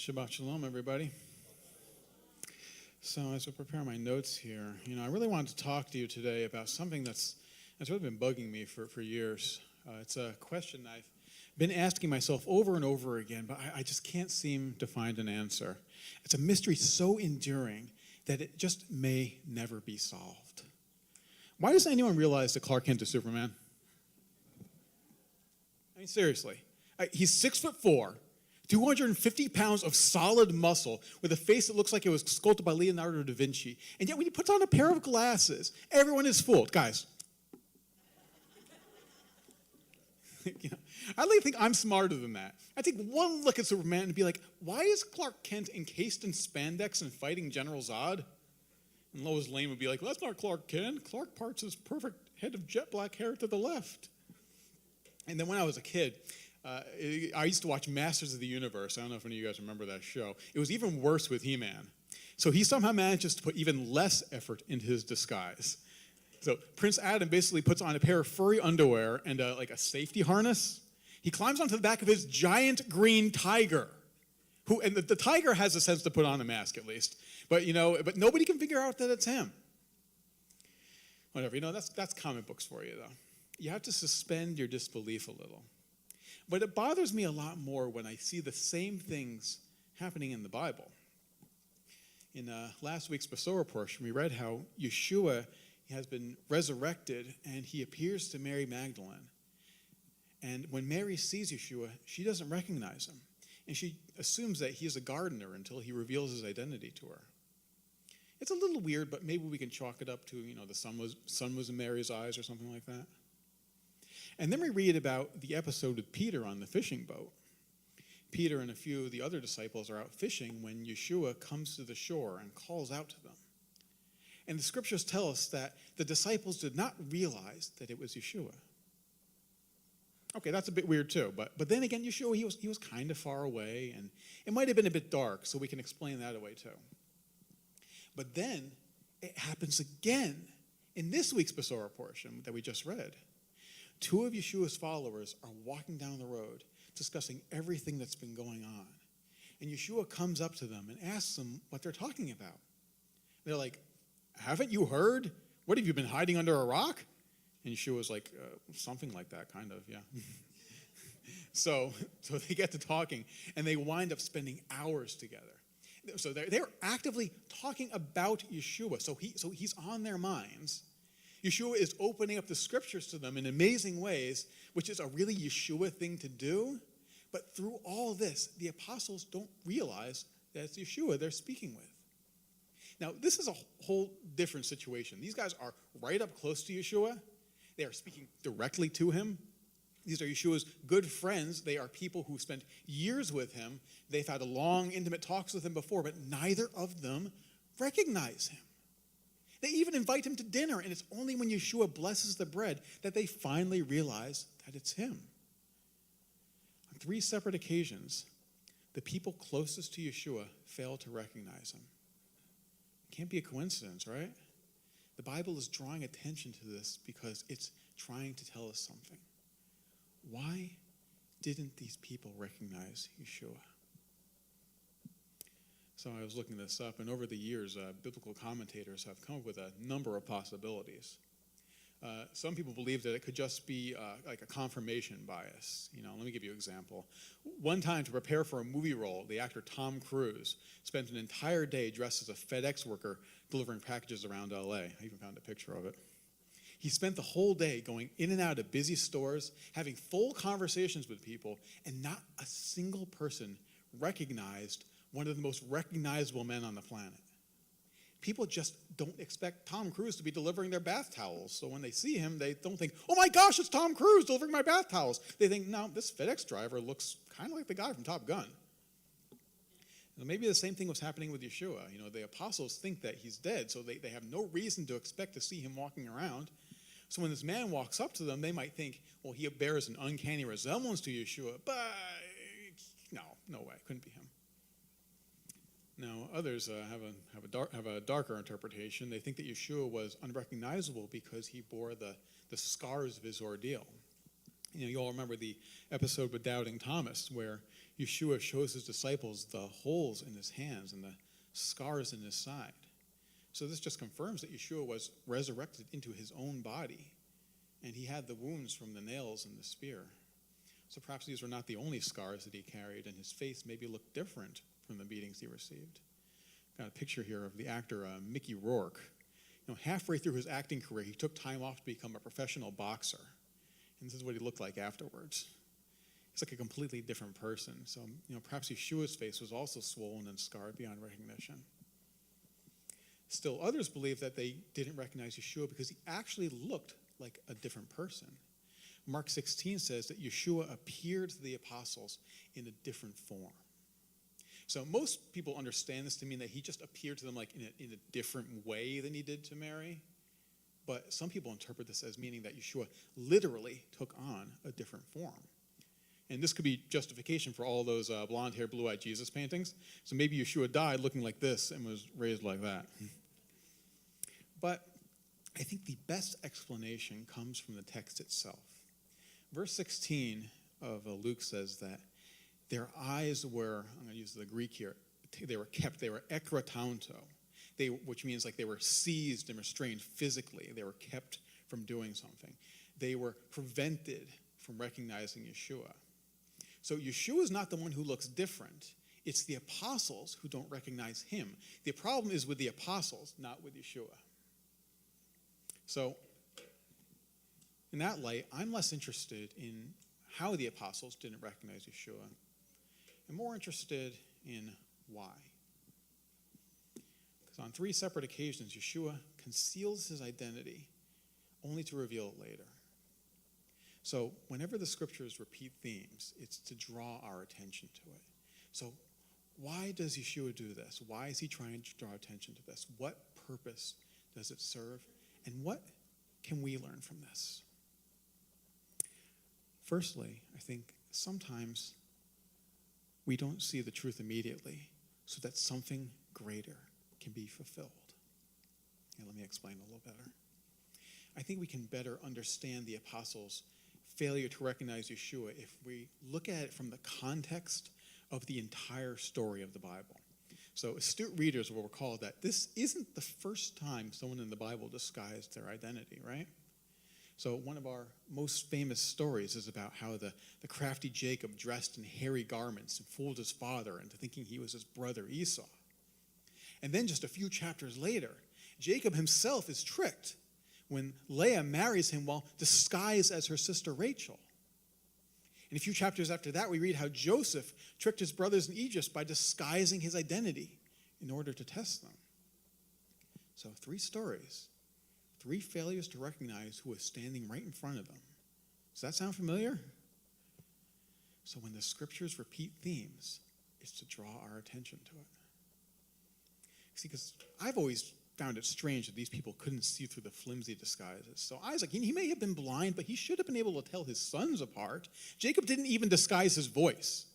Shabbat Shalom, everybody. So as I prepare my notes here, I really wanted to talk to you today about something that's really been bugging me for years. It's a question I've been asking myself over and over again, but I just can't seem to find an answer. It's a mystery so enduring that it just may never be solved. Why doesn't anyone realize that Clark Kent is Superman? I mean, seriously. He's 6'4", 250 pounds of solid muscle with a face that looks like it was sculpted by Leonardo da Vinci. And yet when he puts on a pair of glasses, everyone is fooled. Guys, I like to think I'm smarter than that. I take one look at Superman and be like, why is Clark Kent encased in spandex and fighting General Zod? And Lois Lane would be like, well, that's not Clark Kent. Clark parts his perfect head of jet black hair to the left. And then when I was a kid, I used to watch Masters of the Universe. I don't know if any of you guys remember that show. It was even worse with He-Man. So he somehow manages to put even less effort into his disguise. So Prince Adam basically puts on a pair of furry underwear and like a safety harness. He climbs onto the back of his giant green tiger. And the tiger has a sense to put on a mask at least. But nobody can figure out that it's him. Whatever, that's comic books for you though. You have to suspend your disbelief a little. But it bothers me a lot more when I see the same things happening in the Bible. In last week's Besorah portion, we read how Yeshua has been resurrected and he appears to Mary Magdalene. And when Mary sees Yeshua, she doesn't recognize him. And she assumes that he is a gardener until he reveals his identity to her. It's a little weird, but maybe we can chalk it up to, the sun was in Mary's eyes or something like that. And then we read about the episode with Peter on the fishing boat. Peter and a few of the other disciples are out fishing when Yeshua comes to the shore and calls out to them. And the scriptures tell us that the disciples did not realize that it was Yeshua. Okay, that's a bit weird too, but then again, Yeshua, he was kind of far away, and it might have been a bit dark, so we can explain that away too. But then it happens again in this week's Besorah portion that we just read. Two of Yeshua's followers are walking down the road discussing everything that's been going on. And Yeshua comes up to them and asks them what they're talking about. They're like, haven't you heard? What, have you been hiding under a rock? And Yeshua's like, something like that, kind of, yeah. So they get to talking, and they wind up spending hours together. So they're actively talking about Yeshua. So he's on their minds. Yeshua is opening up the scriptures to them in amazing ways, which is a really Yeshua thing to do. But through all this, the apostles don't realize that it's Yeshua they're speaking with. Now, this is a whole different situation. These guys are right up close to Yeshua. They are speaking directly to him. These are Yeshua's good friends. They are people who spent years with him. They've had long, intimate talks with him before, but neither of them recognize him. They even invite him to dinner, and it's only when Yeshua blesses the bread that they finally realize that it's him. On 3 separate occasions, the people closest to Yeshua fail to recognize him. It can't be a coincidence, right? The Bible is drawing attention to this because it's trying to tell us something. Why didn't these people recognize Yeshua? So I was looking this up, and over the years, biblical commentators have come up with a number of possibilities. Some people believe that it could just be like a confirmation bias. Let me give you an example. One time, to prepare for a movie role, the actor Tom Cruise spent an entire day dressed as a FedEx worker delivering packages around LA. I even found a picture of it. He spent the whole day going in and out of busy stores, having full conversations with people, and not a single person recognized one of the most recognizable men on the planet. People just don't expect Tom Cruise to be delivering their bath towels. So when they see him, they don't think, oh my gosh, it's Tom Cruise delivering my bath towels. They think, no, this FedEx driver looks kind of like the guy from Top Gun. And maybe the same thing was happening with Yeshua. The apostles think that he's dead, so they have no reason to expect to see him walking around. So when this man walks up to them, they might think, well, he bears an uncanny resemblance to Yeshua, but no way, couldn't be him. Now, others have a darker interpretation. They think that Yeshua was unrecognizable because he bore the scars of his ordeal. You all remember the episode with Doubting Thomas, where Yeshua shows his disciples the holes in his hands and the scars in his side. So this just confirms that Yeshua was resurrected into his own body, and he had the wounds from the nails and the spear. So perhaps these were not the only scars that he carried, and his face maybe looked different from the beatings he received. Got a picture here of the actor Mickey Rourke. Halfway through his acting career, he took time off to become a professional boxer. And this is what he looked like afterwards. He's like a completely different person. So, perhaps Yeshua's face was also swollen and scarred beyond recognition. Still, others believe that they didn't recognize Yeshua because he actually looked like a different person. Mark 16 says that Yeshua appeared to the apostles in a different form. So most people understand this to mean that he just appeared to them like in a different way than he did to Mary. But some people interpret this as meaning that Yeshua literally took on a different form. And this could be justification for all those blonde-haired, blue-eyed Jesus paintings. So maybe Yeshua died looking like this and was raised like that. But I think the best explanation comes from the text itself. Verse 16 of Luke says that their eyes were, I'm going to use the Greek here, they were ekratanto, which means like they were seized and restrained physically. They were kept from doing something. They were prevented from recognizing Yeshua. So Yeshua is not the one who looks different. It's the apostles who don't recognize him. The problem is with the apostles, not with Yeshua. So in that light, I'm less interested in how the apostles didn't recognize Yeshua. I'm more interested in why. Because on 3 separate occasions, Yeshua conceals his identity only to reveal it later. So whenever the scriptures repeat themes, it's to draw our attention to it. So why does Yeshua do this? Why is he trying to draw attention to this? What purpose does it serve? And what can we learn from this? Firstly, I think sometimes we don't see the truth immediately so that something greater can be fulfilled. And let me explain a little better. I think we can better understand the apostles' failure to recognize Yeshua if we look at it from the context of the entire story of the Bible. So astute readers will recall that this isn't the first time someone in the Bible disguised their identity, right? So one of our most famous stories is about how the crafty Jacob dressed in hairy garments and fooled his father into thinking he was his brother Esau. And then just a few chapters later, Jacob himself is tricked when Leah marries him while disguised as her sister Rachel. And a few chapters after that, we read how Joseph tricked his brothers in Egypt by disguising his identity in order to test them. So 3 stories, 3 failures to recognize who was standing right in front of them. Does that sound familiar? So when the scriptures repeat themes, it's to draw our attention to it. See, because I've always found it strange that these people couldn't see through the flimsy disguises. So Isaac, he may have been blind, but he should have been able to tell his sons apart. Jacob didn't even disguise his voice.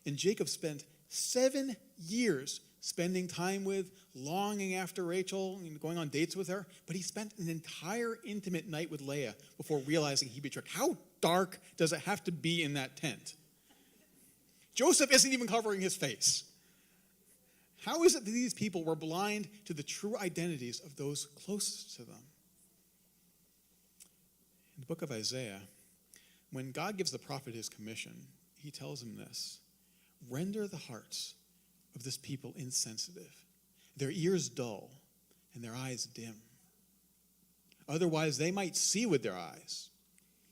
And Jacob spent 7 years spending time with, longing after Rachel, and going on dates with her, but he spent an entire intimate night with Leah before realizing he'd be tricked. How dark does it have to be in that tent? Joseph isn't even covering his face. How is it that these people were blind to the true identities of those closest to them? In the book of Isaiah, when God gives the prophet his commission, he tells him this: render the hearts of this people insensitive, their ears dull, and their eyes dim. Otherwise, they might see with their eyes,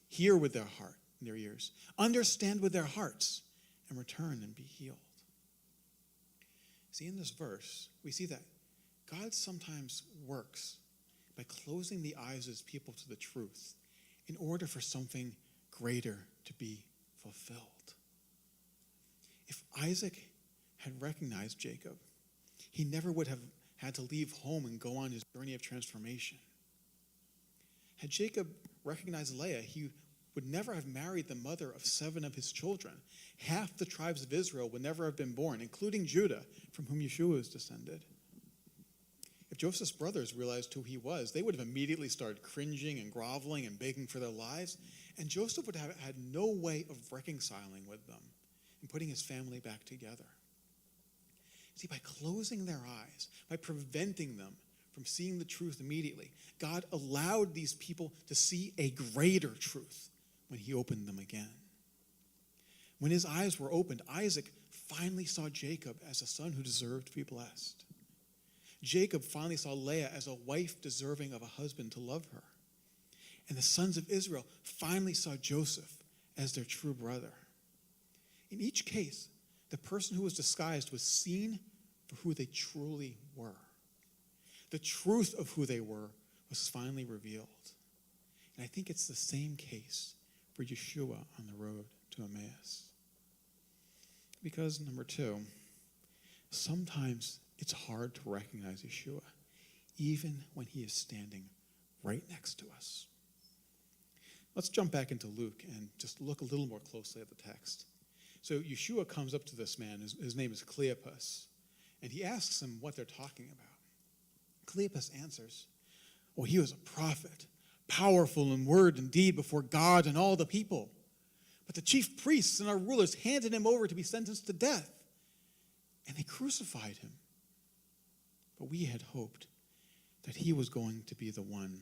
hear with their heart, their ears, understand with their hearts, and return and be healed. See, in this verse, we see that God sometimes works by closing the eyes of his people to the truth in order for something greater to be fulfilled. If Isaac had recognized Jacob, he never would have had to leave home and go on his journey of transformation. Had Jacob recognized Leah, he would never have married the mother of 7 of his children. Half the tribes of Israel would never have been born, including Judah, from whom Yeshua is descended. If Joseph's brothers realized who he was, they would have immediately started cringing and groveling and begging for their lives, and Joseph would have had no way of reconciling with them and putting his family back together. See, by closing their eyes, by preventing them from seeing the truth immediately, God allowed these people to see a greater truth when he opened them again. When his eyes were opened, Isaac finally saw Jacob as a son who deserved to be blessed. Jacob finally saw Leah as a wife deserving of a husband to love her. And the sons of Israel finally saw Joseph as their true brother. In each case, the person who was disguised was seen for who they truly were. The truth of who they were was finally revealed. And I think it's the same case for Yeshua on the road to Emmaus. Because, number two, sometimes it's hard to recognize Yeshua, even when he is standing right next to us. Let's jump back into Luke and just look a little more closely at the text. So Yeshua comes up to this man, his name is Cleopas, and he asks him what they're talking about. Cleopas answers, well, he was a prophet, powerful in word and deed before God and all the people. But the chief priests and our rulers handed him over to be sentenced to death, and they crucified him. But we had hoped that he was going to be the one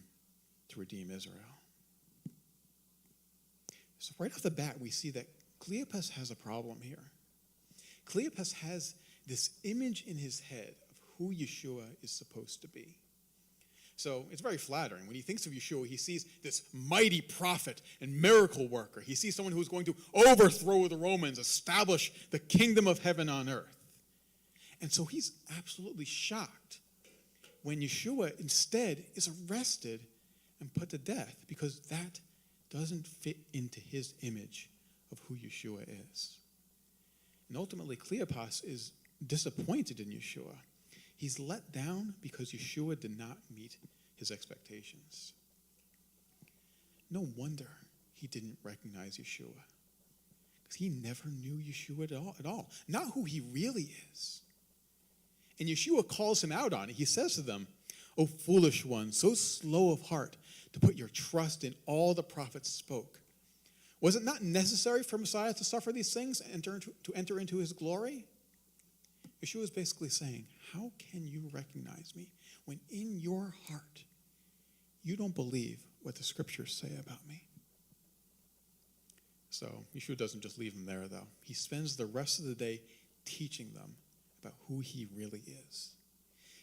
to redeem Israel. So right off the bat, we see that Cleopas has a problem here. Cleopas has this image in his head of who Yeshua is supposed to be. So it's very flattering. When he thinks of Yeshua, he sees this mighty prophet and miracle worker. He sees someone who is going to overthrow the Romans, establish the kingdom of heaven on earth. And so he's absolutely shocked when Yeshua instead is arrested and put to death, because that doesn't fit into his image of who Yeshua is. And ultimately, Cleopas is disappointed in Yeshua. He's let down because Yeshua did not meet his expectations. No wonder he didn't recognize Yeshua, because he never knew Yeshua at all. Not who he really is. And Yeshua calls him out on it. He says to them, "O foolish one, so slow of heart to put your trust in all the prophets spoke. Was it not necessary for Messiah to suffer these things and to enter into his glory?" Yeshua is basically saying, how can you recognize me when in your heart you don't believe what the scriptures say about me? So Yeshua doesn't just leave them there, though. He spends the rest of the day teaching them about who he really is.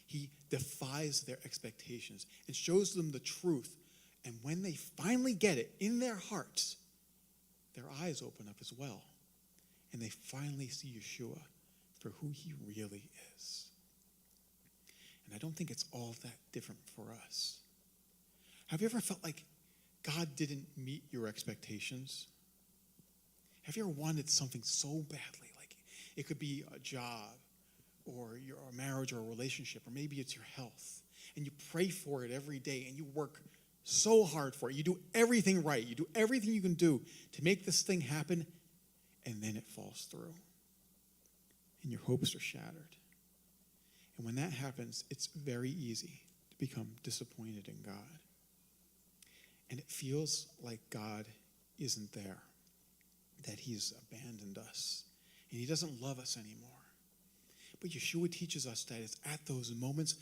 He defies their expectations and shows them the truth. And when they finally get it in their hearts, their eyes open up as well. And they finally see Yeshua for who he really is. And I don't think it's all that different for us. Have you ever felt like God didn't meet your expectations? Have you ever wanted something so badly? Like it could be a job or your marriage or a relationship, or maybe it's your health. And you pray for it every day and you work so hard for it. You do everything right. You do everything you can do to make this thing happen, and then it falls through. And your hopes are shattered. And when that happens, it's very easy to become disappointed in God. And it feels like God isn't there, that he's abandoned us, and he doesn't love us anymore. But Yeshua teaches us that it's at those moments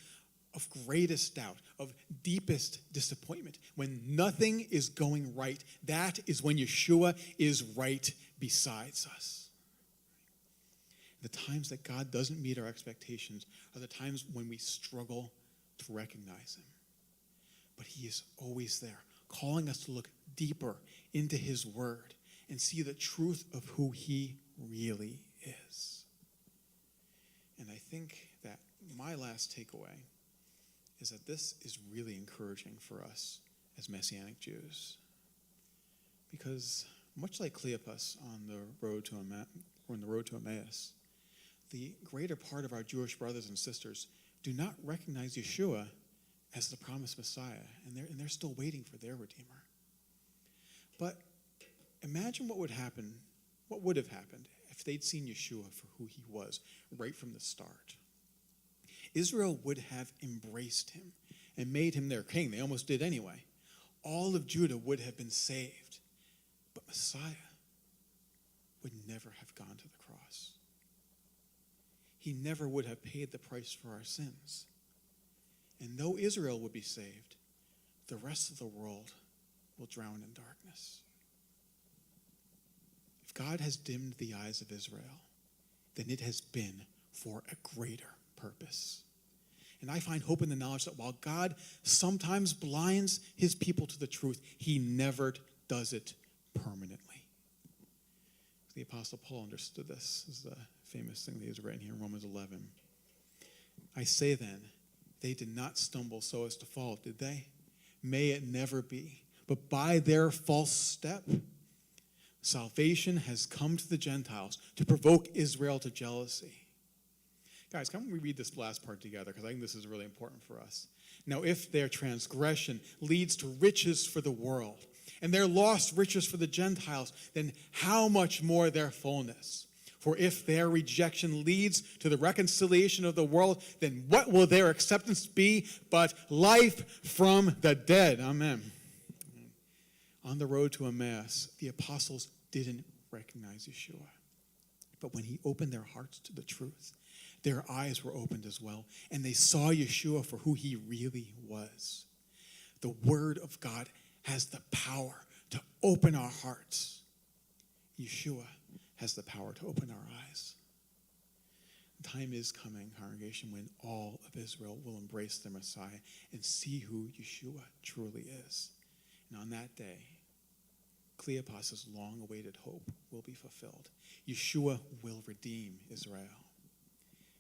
of greatest doubt, of deepest disappointment, when nothing is going right, that is when Yeshua is right besides us. The times that God doesn't meet our expectations are the times when we struggle to recognize him. But he is always there, calling us to look deeper into his word and see the truth of who he really is. And I think that my last takeaway is that this is really encouraging for us as Messianic Jews. Because much like Cleopas on the road to Emmaus, the greater part of our Jewish brothers and sisters do not recognize Yeshua as the promised Messiah, and they're still waiting for their Redeemer. But imagine what would have happened if they'd seen Yeshua for who he was right from the start. Israel would have embraced him and made him their king. They almost did anyway. All of Judah would have been saved. But Messiah would never have gone to the cross. He never would have paid the price for our sins. And though Israel would be saved, the rest of the world will drown in darkness. If God has dimmed the eyes of Israel, then it has been for a greater purpose. And I find hope in the knowledge that while God sometimes blinds his people to the truth, he never does it permanently. The Apostle Paul understood this. This is the famous thing that he's written here in Romans 11. I say then, they did not stumble so as to fall, did they? May it never be. But by their false step, salvation has come to the Gentiles to provoke Israel to jealousy. Guys, come we read this last part together, because I think this is really important for us. Now, if their transgression leads to riches for the world, and their lost riches for the Gentiles, then how much more their fullness? For if their rejection leads to the reconciliation of the world, then what will their acceptance be but life from the dead? Amen. On the road to Emmaus, the apostles didn't recognize Yeshua. But when he opened their hearts to the truth, their eyes were opened as well, and they saw Yeshua for who he really was. The word of God has the power to open our hearts. Yeshua has the power to open our eyes. The time is coming, congregation, when all of Israel will embrace their Messiah and see who Yeshua truly is. And on that day, Cleopas' long-awaited hope will be fulfilled. Yeshua will redeem Israel.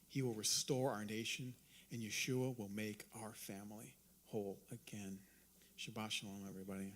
He will restore our nation, and Yeshua will make our family whole again. Shabbat shalom, everybody.